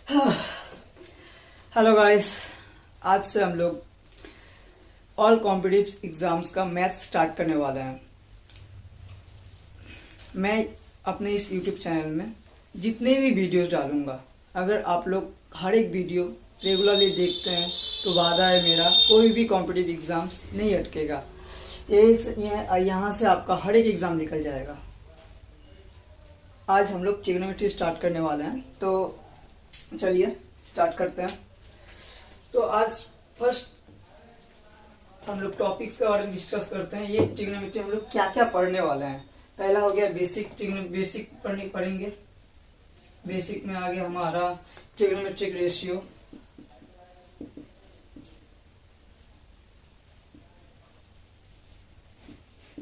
Hello guys, आज से हम लोग ऑल कॉम्पिटिटिव एग्जाम्स का मैथ्स स्टार्ट करने वाले हैं। मैं अपने इस यूट्यूब चैनल में जितने भी वीडियोस डालूंगा, अगर आप लोग हर एक वीडियो रेगुलरली देखते हैं तो वादा है मेरा, कोई भी कॉम्पिटिटिव एग्जाम्स नहीं अटकेगा। यहाँ से आपका हर एक एग्जाम निकल जाएगा। आज हम लोग ट्रिग्नोमेट्री स्टार्ट करने वाले हैं, तो चलिए स्टार्ट करते हैं। तो आज फर्स्ट हम लोग टॉपिक्स के बारे में डिस्कस करते हैं। ये ट्रिग्नोमेट्री हम लोग क्या क्या पढ़ने वाले हैं। पहला हो गया बेसिक पढ़ेंगे। बेसिक में आ गया हमारा trigonometric ratio,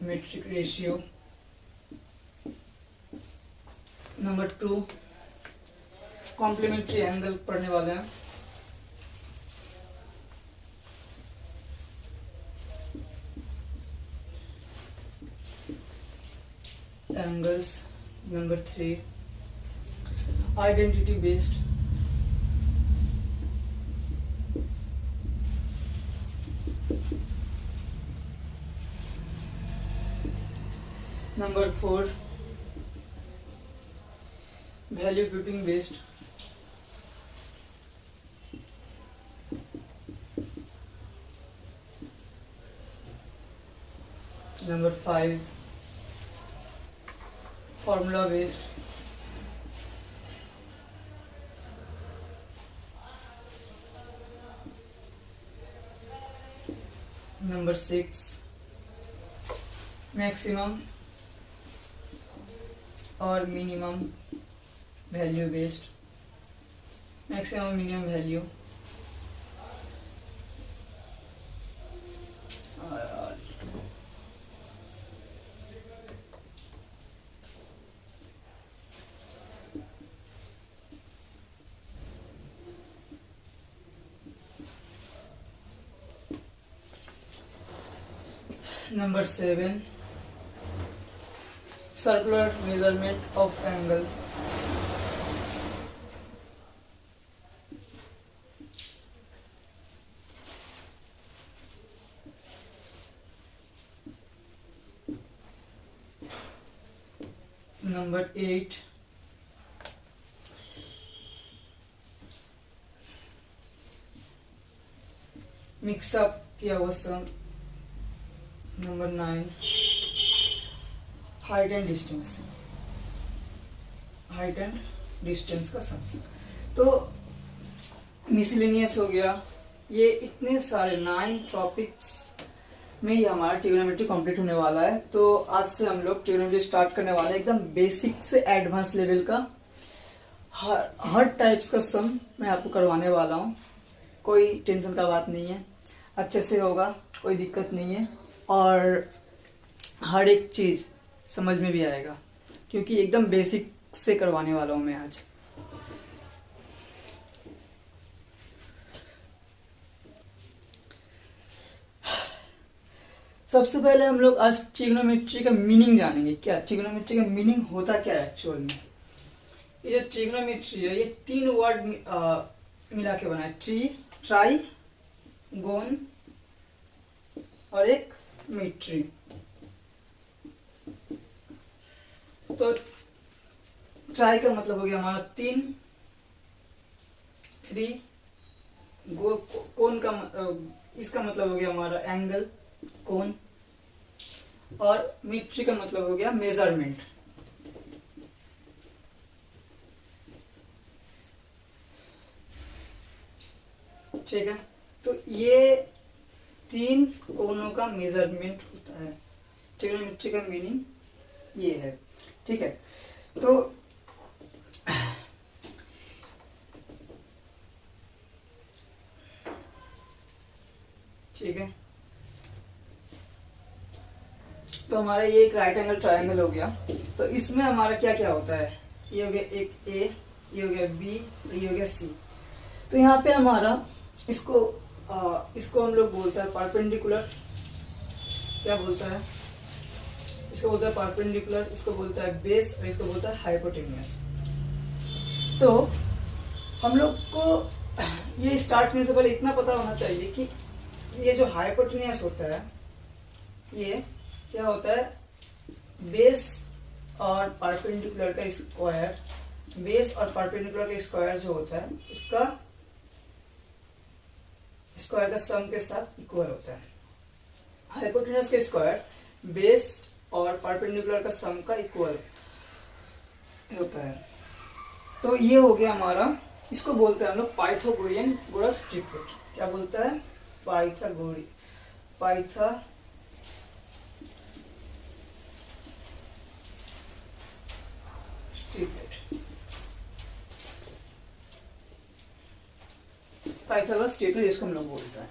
metric ratio. Number 2 complementary angle पढ़ने वाले हैं। Angles. Number 3 identity based. Number 4 value putting based. Number 5 formula based. Number 6 maximum और minimum value based. Maximum minimum value. Number 7 circular measurement of angle। Number 8 mix up किया हुआ sum. Number 9 height and distance. Height and distance का sum. तो miscellaneous हो गया। ये इतने सारे 9 टॉपिक्स में ही हमारा ट्रिग्नोमेट्री कंप्लीट होने वाला है। तो आज से हम लोग ट्रिग्नोमेट्री स्टार्ट करने वाले हैं, एकदम बेसिक से एडवांस लेवल का। हर टाइप्स का सम मैं आपको करवाने वाला हूँ। कोई टेंशन का बात नहीं है, अच्छे से होगा, कोई दिक्कत नहीं है। और हर एक चीज समझ में भी आएगा, क्योंकि एकदम बेसिक से करवाने वाला हूं मैं आज। सबसे पहले हम लोग आज ट्रिग्नोमेट्री का मीनिंग जानेंगे। क्या ट्रिग्नोमेट्री का मीनिंग होता क्या है एक्चुअल में। ये जो ट्रिग्नोमेट्री है, ये 3 वर्ड मिला के बना है। ट्राई, गोन और एक मेट्री। तो ट्राई का मतलब हो गया हमारा 3, कोन का इसका मतलब हो गया हमारा एंगल, कोन। और मेट्री का मतलब हो गया मेजरमेंट। ठीक है, तो ये 3 कोनों का मेजरमेंट होता है। ट्रिग्नोमेट्री का मीनिंग ये है। ठीक है, तो ठीक है, तो हमारा ये एक राइट एंगल ट्रायंगल हो गया। तो इसमें हमारा क्या क्या होता है। ये हो गया एक ए, ये हो गया बी, ये हो गया सी। तो यहाँ पे हमारा इसको हम लोग बोलता है परपेंडिकुलर। क्या बोलता है, इसको बोलता है परपेंडिकुलर, इसको बोलता है बेस और इसको बोलता है हाइपोटेन्यूस। तो हम लोग को ये स्टार्ट करने से पहले इतना पता होना चाहिए कि ये जो हाइपोटेन्यूस होता है ये क्या होता है, बेस और परपेंडिकुलर का स्क्वायर, बेस और परपेंडिकुलर का स्क्वायर जो होता है उसका स्क्वायर का सम के साथ इक्वल होता है। हाइपोटेन्यूस का स्क्वायर बेस और परपेंडिकुलर का सम का इक्वल होता है। तो ये हो गया हमारा, इसको बोलते हैं हम लोग पाइथागोरियन ट्रिपलेट। क्या बोलता है? पाइथागोरियन पाइथागोरस ट्रिपलेट इसको हम लोग बोलते हैं।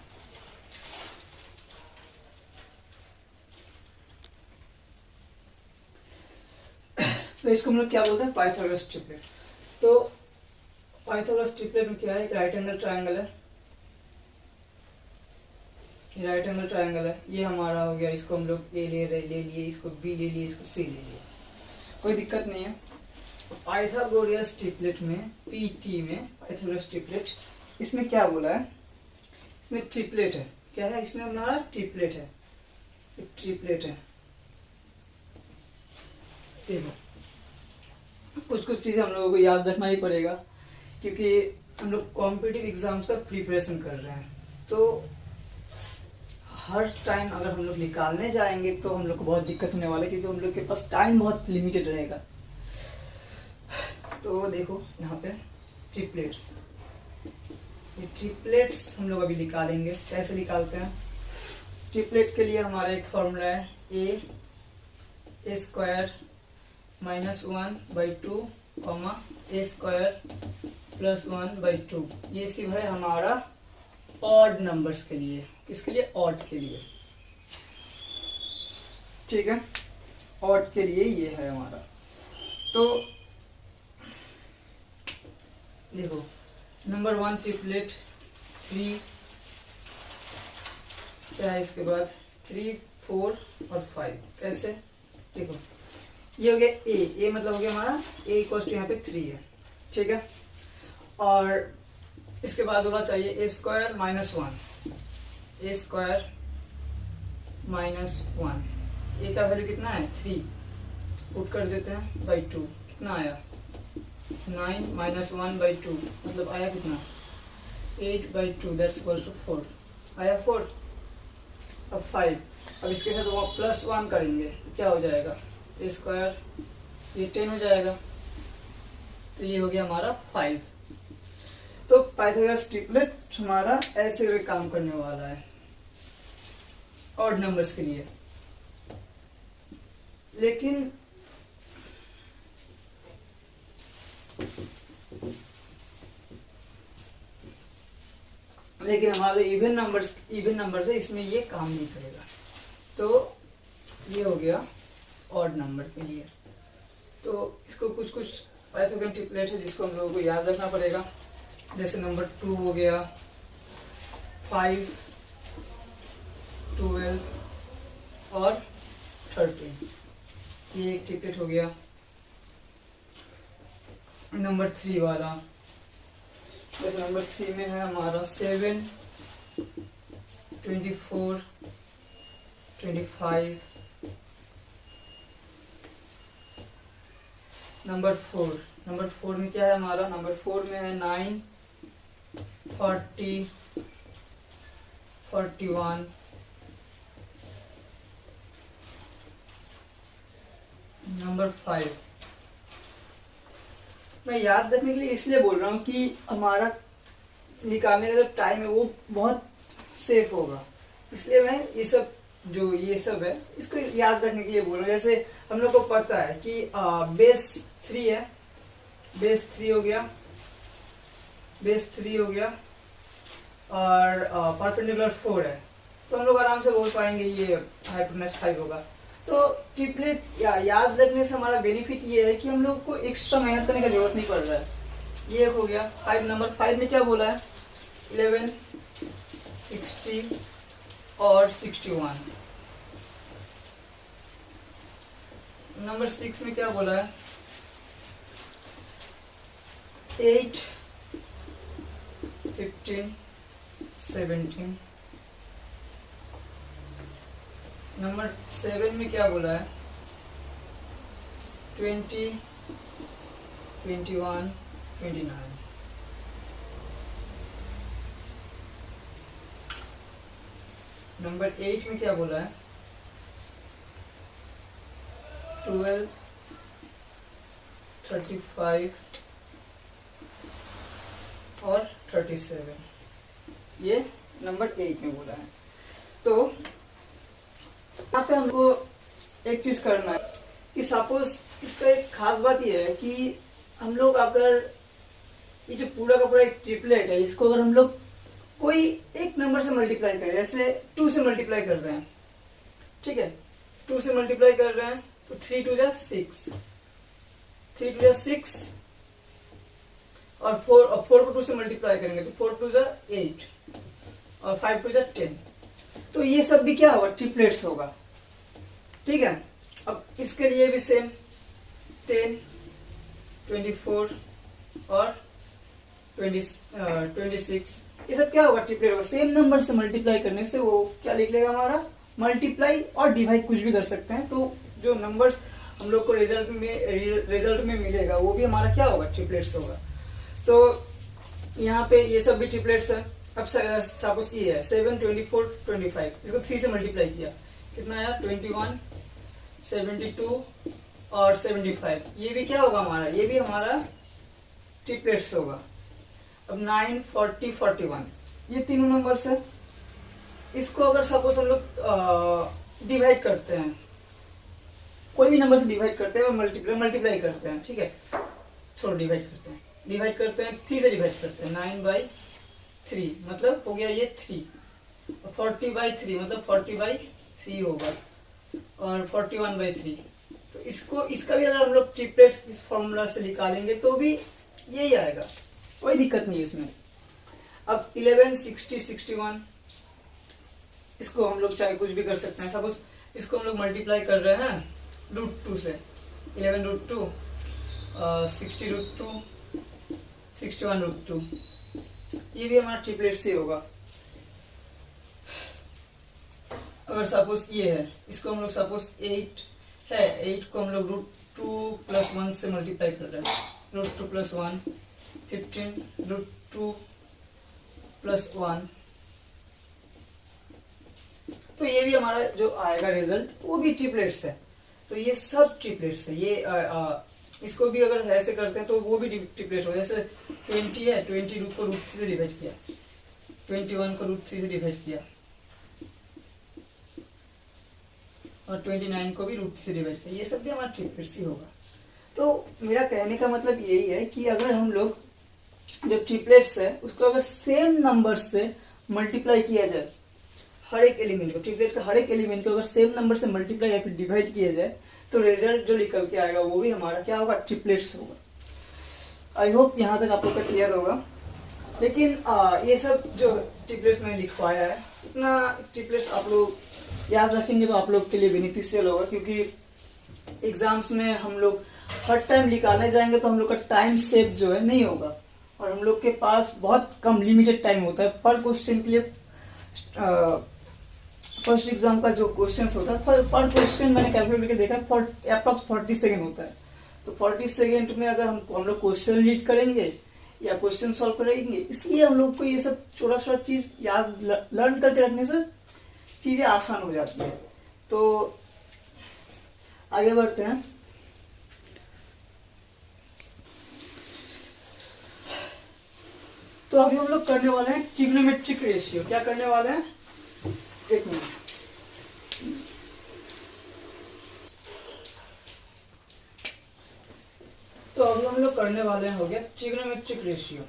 तो इसको हम लोग क्या बोलते हैं? Pythagoras triplet. तो पाइथागोरस ट्रिपलेट में क्या है? एक राइट एंगल ट्रायंगल है, ये राइट एंगल ट्रायंगल है, ये हमारा हो गया, इसको हम लोग ए ले लिए, इसको बी ले लिए, इसको सी ले लिए, कोई दिक्कत नहीं है। पाइथागोरस ट्रिपलेट में, पीटी में पाइथागोरस ट्रिपलेट, इसमें क्या बोला है? इसमें ट्रिपलेट है, क्या है इसमें? हमारा ट्रिपलेट है, ट्रिपलेट है। देखो कुछ चीजें हम लोगों को याद रखना ही पड़ेगा क्योंकि हम लोग कॉम्पिटिटिव एग्जाम्स का प्रिपरेशन कर रहे हैं। तो हर टाइम अगर हम लोग निकालने जाएंगे तो हम लोग को बहुत दिक्कत होने वाला है क्योंकि हम लोग के पास टाइम बहुत लिमिटेड रहेगा। तो देखो यहाँ पे ट्रिपलेट्स, ये ट्रिपलेट्स हम लोग अभी निकालेंगे। कैसे निकालते हैं? ट्रिपलेट के लिए हमारा एक फॉर्मूला है, ए स्क्वायर -1/2 ए स्क्वायर +1/2। ये सिर्फ है हमारा ऑड नंबर्स के लिए। किसके लिए? ऑड के लिए, ठीक है, ऑड के लिए ये है हमारा। तो देखो नंबर 1 ट्रिपलेट 3 क्या है, इसके बाद 3, 4 और 5। कैसे? देखो ये हो गया ए मतलब हो गया हमारा ए इक्वल टू यहाँ पे 3 है, ठीक है। और इसके बाद होना चाहिए ए स्क्वायर -1, ए स्क्वायर -1, ए का वैल्यू कितना है? 3, पुट कर देते हैं /2, कितना आया? 9 -1/2 मतलब आया कितना? 8/2, दैट्स इक्वल टू 4, आया 4। अब 5, अब इसके साथ वो +1 करेंगे, क्या हो जाएगा? ए स्क्वायर, ये 10 हो जाएगा, तो ये हो गया हमारा 5। तो पाइथागोरस ट्रिपलेट हमारा ऐसे काम करने वाला है ऑड नंबर्स के लिए। लेकिन हमारे इवन नंबर्स है, इसमें ये काम नहीं करेगा। तो ये हो गया ऑड नंबर के लिए। तो इसको कुछ पाइथागोरस ट्रिपलेट है जिसको हम लोगों को याद रखना पड़ेगा। जैसे नंबर 2 हो गया, 5, 12 और 13, ये एक ट्रिपलेट हो गया। नंबर 3 वाला, जैसे नंबर 3 में है हमारा 7, 24, 25। नंबर 4 में क्या है हमारा? नंबर 4 में है 9, 40, 41। नंबर 5 मैं याद रखने के लिए इसलिए बोल रहा हूँ कि हमारा निकालने का जो टाइम है वो बहुत सेफ होगा, इसलिए मैं ये सब है इसको याद रखने के लिए बोल रहा हूँ। जैसे हम लोग को पता है कि बेस 3 है, बेस 3 हो गया और परपेंडिकुलर 4 है, तो हम लोग आराम से बोल पाएंगे ये हाइपोटेन्यूस 5 होगा। तो ट्रिपलेट याद रखने से हमारा बेनिफिट ये है कि हम लोग को एक्स्ट्रा मेहनत करने की जरूरत नहीं पड़ रहा है। ये हो गया 5। नंबर 5 में क्या बोला है? 11, 60 और 61। नंबर 6 में क्या बोला है? 8, 15, 17। नंबर 7 में क्या बोला है? 20, 21, 29। नंबर 8 में क्या बोला है? 12, 35 और 37। ये नंबर 8 में बोला है। तो यहाँ पे हमको एक चीज करना है कि सपोज इसका एक खास बात ये है कि हम लोग अगर ये जो पूरा का पूरा एक ट्रिपलेट है, इसको अगर हम लोग कोई एक नंबर से मल्टीप्लाई करें, जैसे 2 से मल्टीप्लाई कर रहे हैं, ठीक है, 2 से मल्टीप्लाई कर रहे हैं तो 3 2 जा 6, 3 2 जा 6 और 4 को 2 से मल्टीप्लाई करेंगे तो 4 2 जा 8 और 5 2 जा 10। तो ये सब भी क्या होगा? ट्रिपलेट्स होगा, ठीक है। अब इसके लिए भी सेम 10, 24 और 26, ये सब क्या होगा? ट्रिपलेट होगा। सेम नंबर से मल्टीप्लाई करने से वो क्या लिख लेगा हमारा? मल्टीप्लाई और डिवाइड कुछ भी कर सकते हैं। तो जो नंबर्स हम लोग को रिजल्ट में मिलेगा वो भी हमारा क्या होगा? ट्रिपलेट्स होगा। तो यहाँ पे ये सब भी ट्रिपलेट्स है। अब सपोज ये है 7, 24, 25, इसको 3 से मल्टीप्लाई किया, कितना आया? 21, 72 और 75। ये भी क्या होगा हमारा? ये भी हमारा ट्रिपलेट्स होगा। अब 9, 40, 41, ये तीनों नंबर्स है। इसको अगर सपोज हम लोग डिवाइड करते हैं, कोई भी नंबर से डिवाइड करते हैं, मल्टीप्लाई करते हैं, ठीक है, छोड़ो डिवाइड करते हैं, 3 से डिवाइड करते हैं। 9/3 मतलब हो गया ये 3, और 40/3 मतलब 40/3 होगा, और 41/3। तो इसका भी अगर हम लोग ट्रिपलेट्स इस फॉर्मूला से निकालेंगे तो भी यही आएगा, कोई दिक्कत नहीं है इसमें। अब 11, 60, 61, इसको हम लोग चाहे कुछ भी कर सकते हैं। सपोज इसको हम लोग मल्टीप्लाई कर रहे हैं √2 से, 11√2, 60√2, 61√2, ये भी हमारा ट्रिपलेट से होगा। अगर सपोज ये है, इसको हम लोग सपोज 8 है, 8 को हम लोग √2 + 1 से मल्टीप्लाई कर रहे हैं, √2 + 1, 15, √2 + 1। तो ये भी हमारा जो आएगा रिजल्ट वो भी ट्रिपलेट्स है। तो ये सब ट्रिपलेट्स है। ये इसको भी अगर ऐसे करते हैं तो वो भी ट्रिपलेट्स हो। जैसे 20 है, 20 को √3 से डिवाइड किया, 21 को √3 से डिवाइड किया, और 29 को भी √3 से डिवाइड किया, ये सब भी हमारा ट्रिपलेट्स ही होगा। तो मेरा कहने का मतलब यही है कि अगर हम लोग जो ट्रिपलेट्स है उसको अगर सेम नंबर से मल्टीप्लाई किया जाए, हर एक एलिमेंट को, ट्रिपलेट का हर एक एलिमेंट को अगर सेम नंबर से मल्टीप्लाई या फिर डिवाइड किया जाए तो रिजल्ट जो निकल के आएगा वो भी हमारा क्या होगा? ट्रिपलेट्स होगा। आई होप यहाँ तक आप लोग का क्लियर होगा। लेकिन ये सब जो ट्रिपलेट्स मैंने लिखवाया है, इतना ट्रिपलेट्स आप लोग याद रखेंगे तो आप लोग के लिए बेनिफिशियल होगा, क्योंकि एग्जाम्स में हम लोग हर टाइम निकालने जाएंगे तो हम लोग का टाइम सेव जो है नहीं होगा, और हम लोग के पास बहुत कम लिमिटेड टाइम होता है पर क्वेश्चन के लिए। फर्स्ट एग्जाम का जो क्वेश्चन होता है पर क्वेश्चन मैंने कैलकुलेट करके देखा अप्रॉक्स 40 सेकेंड होता है। तो 40 सेकेंड में अगर हम लोग क्वेश्चन रीड करेंगे या क्वेश्चन सॉल्व करेंगे, इसलिए हम लोग को ये सब छोटा छोटा चीज याद लर्न करके रखने से चीजें आसान हो जाती है। तो आगे बढ़ते हैं। तो अभी हम लोग करने वाले हैं ट्रिग्नोमेट्रिक रेशियो। क्या करने वाले हैं? एक मिनट। तो अभी हम लोग करने वाले हैं, हो गया ट्रिग्नोमेट्रिक रेशियो।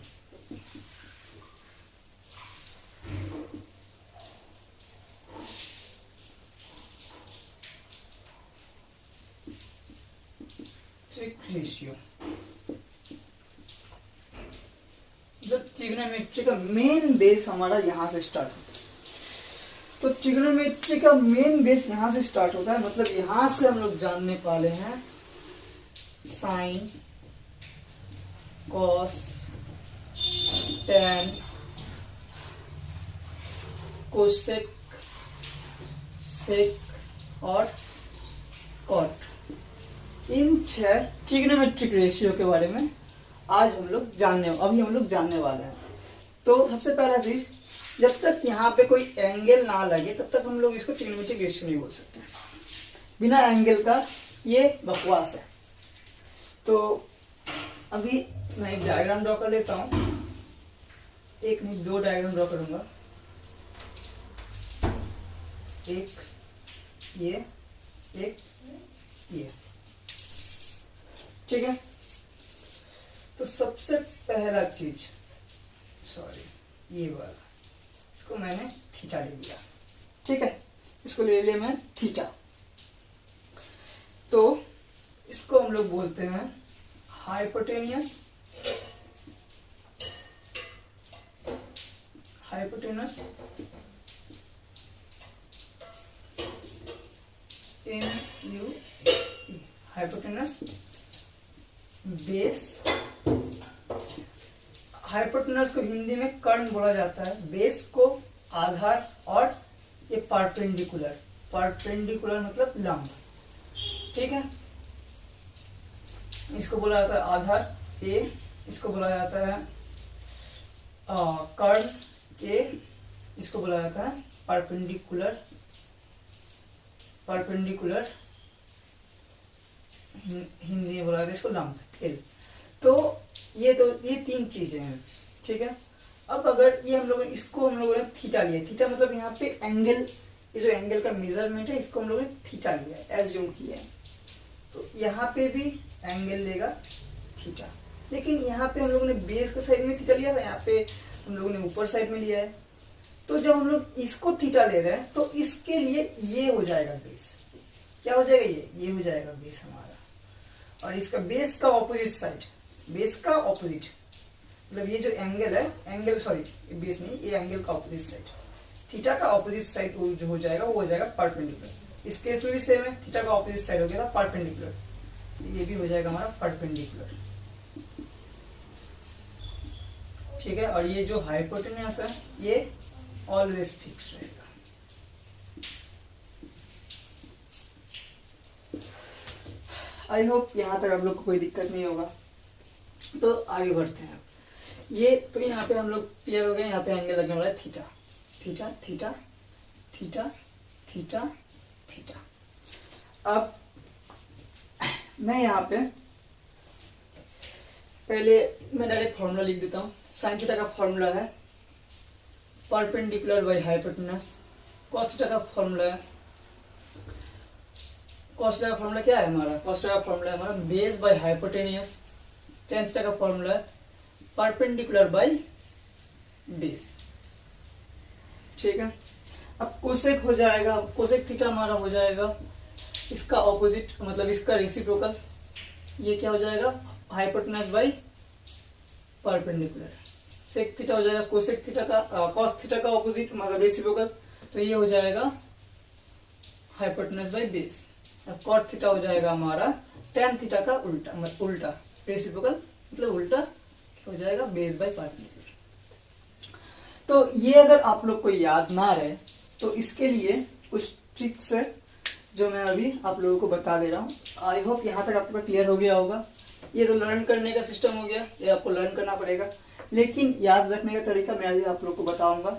जो ट्रिग्नोमेट्री का मेन बेस हमारा यहां से स्टार्ट होता है। तो ट्रिग्नोमेट्री का मेन बेस यहां से स्टार्ट होता है, मतलब यहां से हम लोग जानने वाले हैं साइन, कॉस, टैन, कोसेक, सेक और कॉट। इन 6 ट्रिग्नोमेट्रिक रेशियो के बारे में आज हम लोग जानने वाले हैं। तो सबसे पहला चीज, जब तक यहाँ पे कोई एंगल ना लगे तब तक हम लोग इसको ट्रिग्नोमेट्रिक रेशियो नहीं बोल सकते। बिना एंगल का ये बकवास है। तो अभी मैं एक डायग्राम ड्रॉ कर लेता हूँ, एक नहीं 2 डायग्राम ड्रॉ करूंगा, एक ये, एक ये, ठीक है। तो सबसे पहला चीज, सॉरी ये वाला, इसको मैंने थीटा ले लिया, ठीक है, इसको ले लिया मैं थीटा। तो इसको हम लोग बोलते हैं हाइपोटेनियस हाइपोटेनस बेस। हाइपोटेनस को हिंदी में कर्ण बोला जाता है, बेस को आधार, और ये परपेंडिकुलर मतलब लंब, ठीक है। इसको बोला जाता है आधार ए, इसको बोला जाता है कर्ण ए, इसको बोला जाता है परपेंडिकुलर हिंदी में बोला जाता है इसको लंब एल। तो ये 3 चीजें हैं, ठीक है। अब अगर ये हम लोगों ने थीटा लिया, थीटा मतलब यहाँ पे एंगल, ये जो एंगल का मेजरमेंट है इसको हम लोगों ने थीटा लिया है, एज्यूम किया है। तो यहाँ पे भी एंगल लेगा थीटा, लेकिन यहाँ पे हम लोगों ने बेस के साइड में थीटा लिया था, यहाँ पे हम लोगों ने ऊपर साइड में लिया है। तो जब हम लोग इसको थीटा ले रहे हैं तो इसके लिए ये हो जाएगा बेस, क्या हो जाएगा, ये हो जाएगा बेस हमारा। और इसका बेस का ऑपोजिट साइड, बेस का ऑपोजिट मतलब ये जो एंगल है, बेस नहीं, ये एंगल का ऑपोजिट साइड, थीटा का ऑपोजिट साइड जो हो जाएगा वो हो जाएगा परपेंडिकुलर। इस केस में भी सेम है, थीटा का ऑपोजिट साइड हो गया था परपेंडिकुलर, तो ये भी हो जाएगा हमारा परपेंडिकुलर, ठीक है। और ये जो हाइपोटेनस है ये ऑलवेज फिक्स रहेगा। आई होप यहाँ तक आप लोग को कोई दिक्कत नहीं होगा। तो आगे बढ़ते हैं। ये तो यहाँ पे हम लोग क्लियर हो गए, यहाँ पे एंगल लगने वाला है theta, theta theta theta theta theta. अब मैं यहाँ पे पहले मैं डायरेक्ट फॉर्मूला लिख देता हूँ। साइन थीटा का फॉर्मूला है perpendicular by hypotenuse. Cos theta का फॉर्मूला है, कॉस थीटा का फॉर्मूला क्या है हमारा, कॉस थीटा का फॉर्मूला है हमारा base by hypotenuse. Tan theta का फॉर्मूला है परपेंडिकुलर बाई बेस, ठीक है। अब कोसेक हो जाएगा, कोसेक थीटा हमारा हो जाएगा इसका ऑपोजिट मतलब इसका रेसिप्रोकल, ये क्या हो जाएगा hypotenuse by perpendicular. Sec theta हो जाएगा कोसेक थीटा का, कॉस थीटा का ऑपोजिट मतलब रेसिप्रोकल, तो ये हो जाएगा हाइपोटेनस बाई बेस। अब कॉट थीटा हो जाएगा हमारा टेन थीटा का उल्टा, मतलब उल्टा रेसिप्रोकल मतलब उल्टा हो जाएगा बेस बाई परपेंडिकुलर। तो ये अगर आप लोग को याद ना रहे तो इसके लिए कुछ ट्रिक्स है जो मैं अभी आप लोगों को बता दे रहा हूँ। आई होप यहाँ तक आपको क्लियर हो गया होगा। ये तो लर्न करने का सिस्टम हो गया, ये आपको लर्न करना पड़ेगा, लेकिन याद रखने का तरीका मैं अभी आप लोग को बताऊंगा।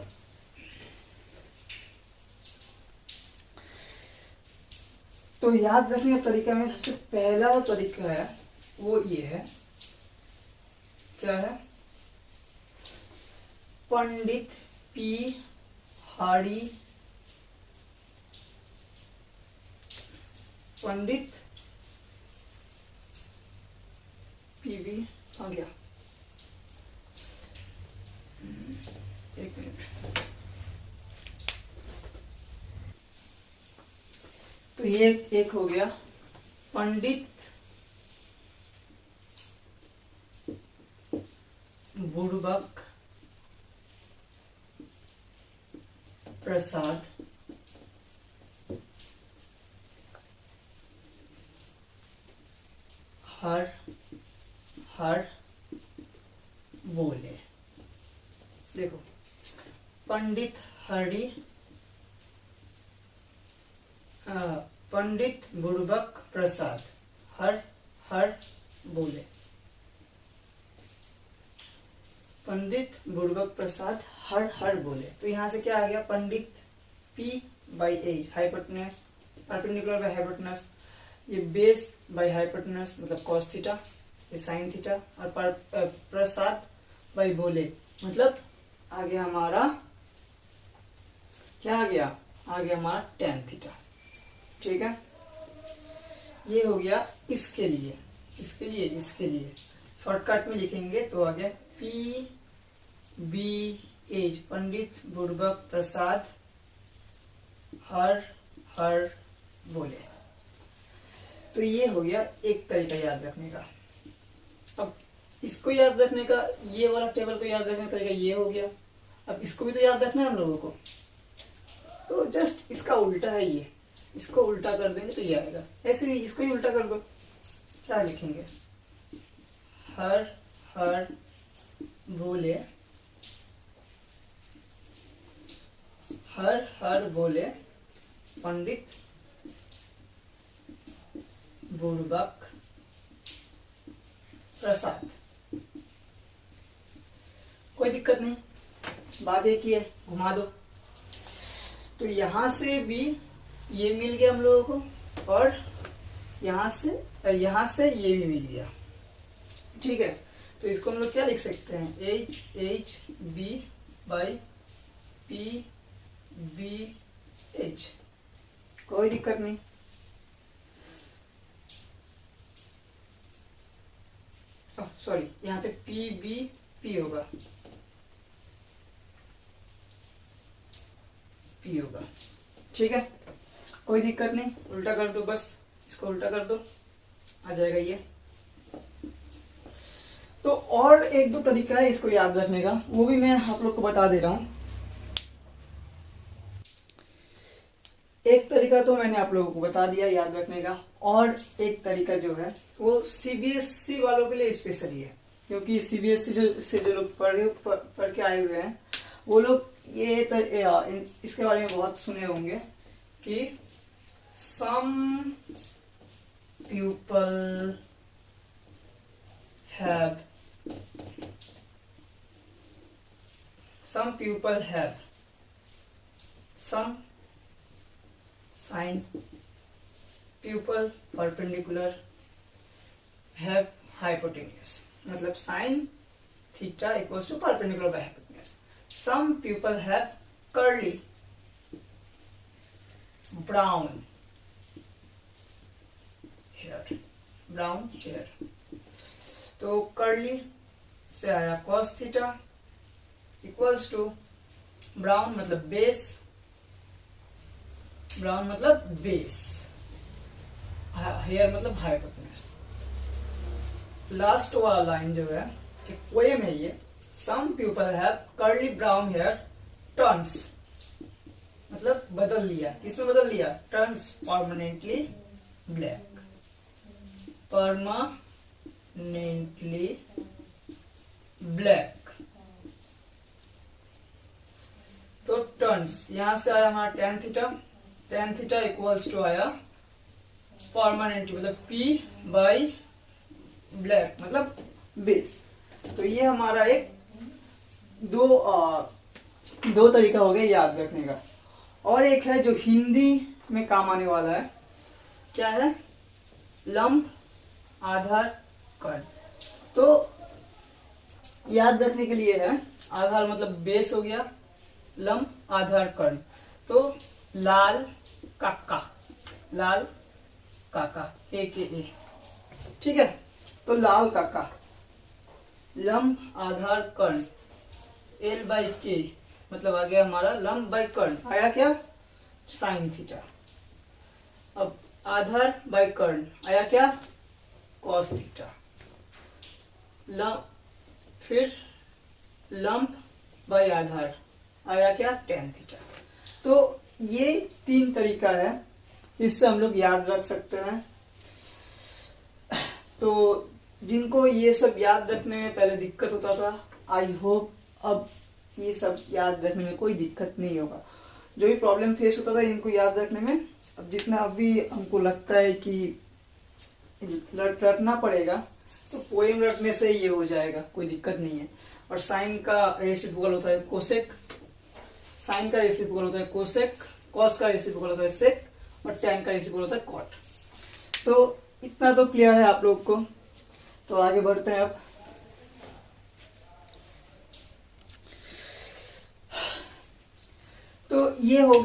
तो याद रखने का तरीका में सबसे पहला तरीका है वो ये है, क्या है, पंडित पी हाड़ी, पंडित पीवी आ गया, एक मिनट। तो ये एक हो गया पंडित बुड़बक प्रसाद हर बोले। देखो पंडित हरि पंडित बुड़बक प्रसाद हर हर बोले। पंडित बुड़बक प्रसाद हर हर बोले। तो यहां से क्या आ गया, Pandit P by H hypotenuse, perpendicular by hypotenuse, ये बेस बाई हाइपोटेनस मतलब कॉस थीटा, ये साइन थीटा, और प्रसाद बाई बोले मतलब आ गया हमारा, क्या आ गया हमारा tan थीटा। ठीक है, ये हो गया इसके लिए शॉर्टकट में लिखेंगे तो आ गया P B एज पंडित बुड़बक प्रसाद हर हर बोले। तो ये हो गया एक तरीका याद रखने का। अब इसको याद रखने का, ये वाला टेबल को याद रखने का तरीका ये हो गया। अब इसको भी तो याद रखना है हम लोगों को, तो जस्ट इसका उल्टा है ये, इसको उल्टा कर देंगे तो ये आएगा। ऐसे नहीं, इसको ही उल्टा कर दो, क्या लिखेंगे, हर हर बोले, हर हर बोले पंडित बुड़बक प्रसाद। कोई दिक्कत नहीं, बात एक ही है, घुमा दो। तो यहां से भी ये मिल गया हम लोगों को, और यहां से ये भी मिल गया। ठीक है, तो इसको हम लोग क्या लिख सकते हैं, H B by P B H. कोई दिक्कत नहीं। सॉरी, यहाँ पे पी बी पी होगा, पी होगा। ठीक है, कोई दिक्कत नहीं, उल्टा कर दो, बस इसको उल्टा कर दो, आ जाएगा ये। तो और एक दो तरीका है इसको याद रखने का, वो भी मैं आप लोग को बता दे रहा हूं। एक तरीका तो मैंने आप लोगों को बता दिया याद रखने का, और एक तरीका जो है वो सीबीएसई वालों के लिए स्पेशली है, क्योंकि सीबीएसई से जो लोग पढ़ के आए हुए हैं वो लोग इसके बारे में बहुत सुने होंगे कि some people have some sine pupil perpendicular have hypotenuse, मतलब sin theta equals to perpendicular by hypotenuse. Some people have curly brown hair, तो कर्ली से आया cos theta equals to brown मतलब बेस, हेयर मतलब हाइपोटेन्यूज। लास्ट वाला line जो है एक पोएम है ये, some people have curly brown hair turns, मतलब बदल लिया, किसमें बदल लिया, turns permanently black, permanently black. तो टर्न्स यहां से आया हमारा tan थीटा इक्वल्स टू आया परमानेंटली मतलब P बाई ब्लैक मतलब बेस। तो ये हमारा एक दो तरीका हो गया याद रखने का। और एक है जो हिंदी में काम आने वाला है, क्या है, लंब आधार कर्ण। तो याद रखने के लिए है, आधार मतलब बेस हो गया, लंब आधार कर्ण। तो लाल काका AKA, ठीक है। तो लाल काका लंब आधार कर्ण L बाई के मतलब आ गया हमारा लंब बाई कर्ण, आया क्या, साइन थीटा। अब आधार बाई कर्ण आया क्या, कॉस थीटा। फिर लंब बाई आधार आया क्या, tan थीटा। तो ये 3 तरीका है, इससे हम लोग याद रख सकते हैं। तो जिनको ये सब याद रखने में पहले दिक्कत होता था, आई होप अब ये सब याद रखने में कोई दिक्कत नहीं होगा। जो भी प्रॉब्लम फेस होता था इनको याद रखने में, अब जितना अभी हमको लगता है कि रटना पड़ेगा तो पोएम रटने से ये हो जाएगा, कोई दिक्कत नहीं है। और साइन का रेसिप्रोकल होता है कोसेक, साइन का रेसिप्रोकल होता है कोसेक, कॉस का रेसिप्रोकल होता है सेक और टैन का रेसिप्रोकल होता है कॉट। तो इतना तो क्लियर है आप लोग को। तो आगे बढ़ते हैं अब। तो ये हो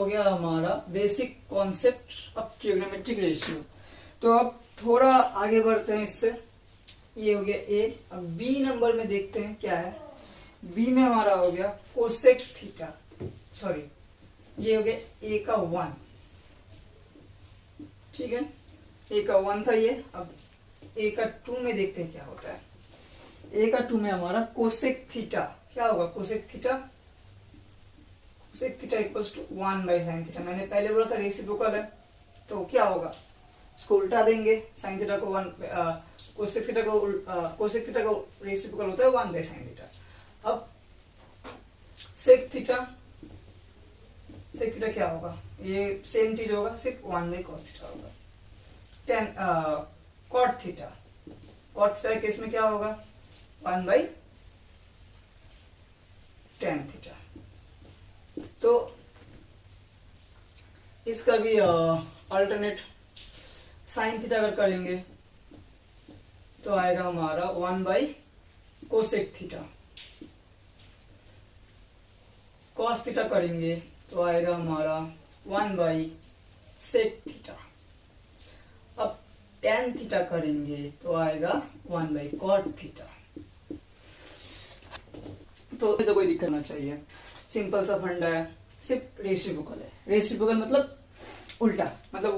गया हमारा basic concept of trigonometric ratio. तो अब थोड़ा आगे बढ़ते हैं इससे। ये हो गया ए। अब बी नंबर में देखते हैं क्या है। बी में हमारा हो गया कोसेक थीटा, सॉरी ये हो गया ए का 1, ठीक है, ए का 1 था ये। अब ए का 2 में देखते हैं क्या होता है। ए का 2 में हमारा कोसेक थीटा क्या होगा, cosec theta equals to 1 by sine theta. मैंने पहले बोला था रेसिप्रोकल है, तो क्या होगा, इसको उल्टा देंगे, साइन थीटा को 1, कोसेक थीटा का रेसिप्रोकल होता है 1 बाई साइन थीटा। अब सेक थीटा क्या होगा, ये सेम चीज होगा, सिर्फ 1 बाई कॉस थीटा होगा। कॉट थीटा के केस में क्या होगा, 1 बाई टेन थीटा। तो इसका भी अल्टरनेट साइन थीटा अगर करेंगे तो आएगा हमारा 1 by cosec theta. Cos theta करेंगे तो आएगा हमारा 1 बाई सेक थीटा। अब टेन थीटा करेंगे तो आएगा 1 बाई कॉट थीटा। तो कोई दिक्कत ना चाहिए, सिंपल सा फंडा है, सिर्फ रेसिप्रोकल है। रेसिप्रोकल मतलब उल्टा, मतलब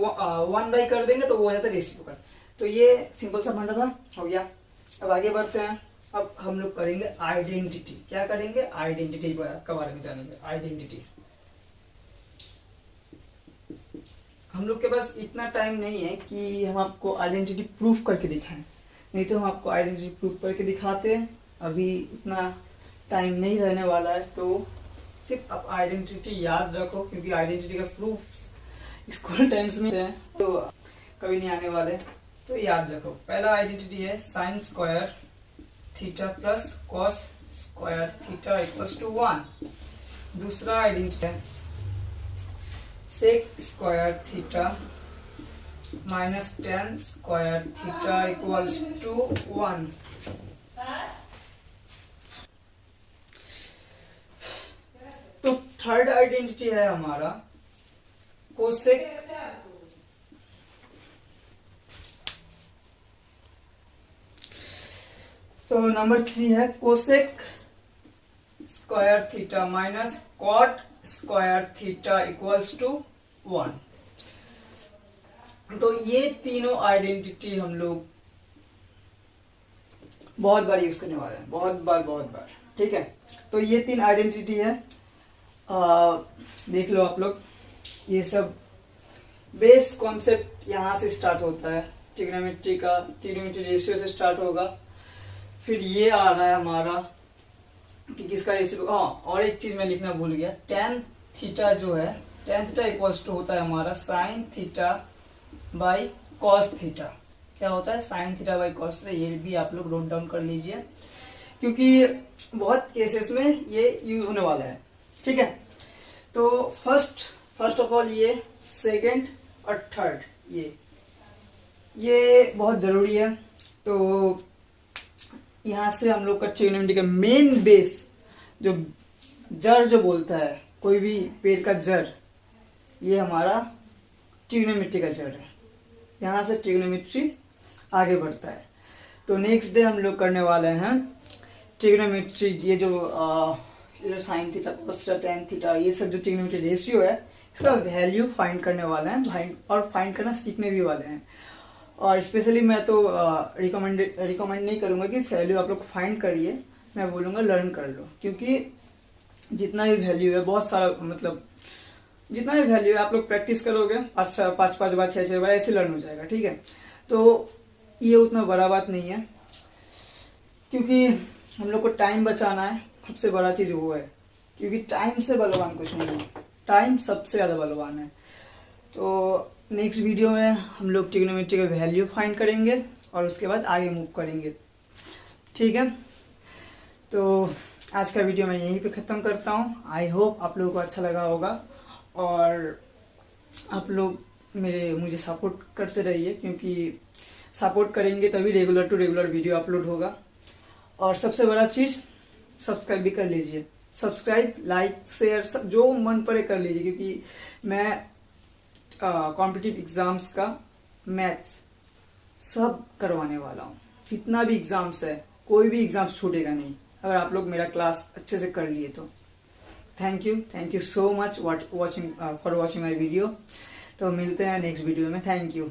1 बाई कर देंगे तो वो हो जाता है रेसिप्रोकल। तो ये सिंपल सा फंडा था, हो गया। अब आगे बढ़ते हैं। अब हम लोग करेंगे आइडेंटिटी। क्या करेंगे, आइडेंटिटी के बारे में जानेंगे। आइडेंटिटी, हम लोग के पास इतना टाइम नहीं है कि हम आपको आइडेंटिटी प्रूफ करके दिखाएं, नहीं तो हम आपको आइडेंटिटी प्रूफ करके दिखाते हैं। अभी इतना टाइम नहीं रहने वाला है, तो सिर्फ आप आइडेंटिटी याद रखो, क्योंकि आइडेंटिटी का प्रूफ स्कूल टाइम्स में है तो कभी नहीं आने वाले। तो याद रखो, पहला आइडेंटिटी है sine square theta plus cos square theta equals to 1। दूसरा आइडेंटिटी है sec square theta minus tan square theta equals to 1। तो थर्ड आइडेंटिटी है हमारा कोसेक तो नंबर 3 है cosec square theta minus cot square theta equals to 1। तो ये तीनों आइडेंटिटी हम लोग बहुत बार यूज करने वाले हैं, बहुत बार, ठीक है। तो ये 3 आइडेंटिटी है, देख लो आप लोग। ये सब बेस कॉन्सेप्ट यहाँ से स्टार्ट होता है, ट्रिग्नोमेट्री का, ट्रिग्नोमेट्री रेशियो से स्टार्ट होगा। फिर ये आ रहा है हमारा कि किसका रेशियो। हाँ, और एक चीज मैं लिखना भूल गया, टेन थीटा जो है, टेन थीटा इक्वल्स टू होता है हमारा sine theta by cos theta. क्या होता है, sine theta by cos theta. ये भी आप लोग नोट डाउन कर लीजिए, क्योंकि बहुत केसेस में ये यूज होने वाला है, ठीक है। तो फर्स्ट ऑफ ऑल ये सेकंड और थर्ड ये बहुत जरूरी है। तो यहां से हम लोग का ट्रिग्नोमेट्री का मेन बेस, जो जड़ जो बोलता है, कोई भी पेड़ का जड़, ये हमारा ट्रिग्नोमेट्री का जड़ है। यहां से ट्रिग्नोमेट्री आगे बढ़ता है। तो नेक्स्ट डे हम लोग करने वाले हैं ट्रिग्नोमेट्री, ये जो sine theta cos theta tan theta, ये सब जो ट्रिग्नोमेट्री रेशियो है, इसका वैल्यू फाइंड करने वाले हैं और फाइंड करना सीखने भी वाले हैं। और स्पेशली मैं तो रिकमेंड नहीं करूंगा कि वैल्यू आप लोग फाइंड करिए, मैं बोलूंगा लर्न कर लो, क्योंकि जितना भी वैल्यू है, बहुत सारा, मतलब जितना भी वैल्यू है आप लोग प्रैक्टिस करोगे, पाँच बार 6 बार ऐसे लर्न हो जाएगा, ठीक है। तो ये उतना बड़ा बात नहीं है, क्योंकि हम लोग को टाइम बचाना है, सबसे बड़ा चीज वो है, क्योंकि टाइम से बलवान कुछ नहीं है, टाइम सबसे ज्यादा बलवान है। तो नेक्स्ट वीडियो में हम लोग ट्रिग्नोमेट्री का वैल्यू फाइंड करेंगे और उसके बाद आगे मूव करेंगे, ठीक है। तो आज का वीडियो मैं यहीं पे ख़त्म करता हूँ। आई होप आप लोगों को अच्छा लगा होगा और आप लोग मुझे सपोर्ट करते रहिए, क्योंकि सपोर्ट करेंगे तभी regular to regular video upload होगा। और सबसे बड़ा चीज़, सब्सक्राइब भी कर लीजिए। सब्सक्राइब, लाइक, शेयर सब जो मन पड़े कर लीजिए, क्योंकि मैं कॉम्पिटिटिव एग्जाम्स का मैथ्स सब करवाने वाला हूँ। जितना भी एग्जाम्स है, कोई भी एग्जाम्स छूटेगा नहीं अगर आप लोग मेरा क्लास अच्छे से कर लिए तो। Thank you so much for watching my video. तो मिलते हैं नेक्स्ट वीडियो में। Thank you.